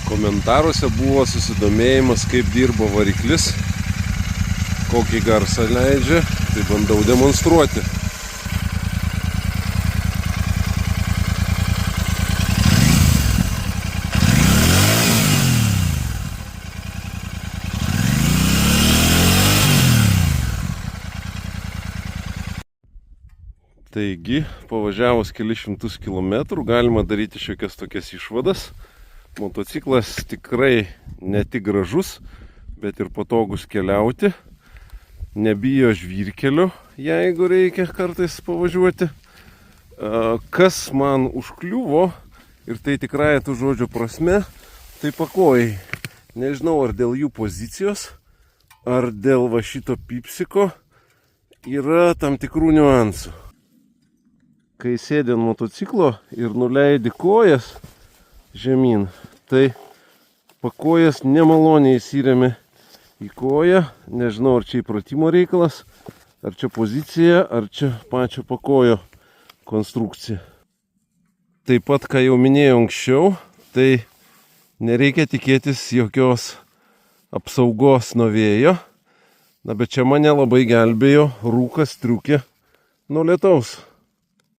Komentaruose buvo susidomėjimas, kaip dirba variklis, kokį garsą leidžia, tai bandau demonstruoti. Taigi, pavažiavus kelius šimtus kilometrų galima daryti šiokias tokias išvadas. Motociklas tikrai ne tik gražus, bet ir patogus keliauti. Nebijo žvyrkelio, jeigu reikia kartais pavažiuoti. Kas man užkliuvo, ir tai tikrąja tų žodžio prasme, tai pakojai. Nežinau, ar dėl jų pozicijos, ar dėl va šito pipsiko yra tam tikrų niuansų. Kai sėdi ant motociklo ir nuleidi kojas žemyn, tai pakojas nemaloniai įsiremia į koją. Nežinau, ar čia įpratimo reikalas, ar čia pozicija, ar čia pačio pakojo konstrukcija. Taip pat, ką jau minėjau anksčiau, tai nereikia tikėtis jokios apsaugos nuo vėjo. Na, bet čia mane labai gelbėjo rūkas striukė nuo lietaus.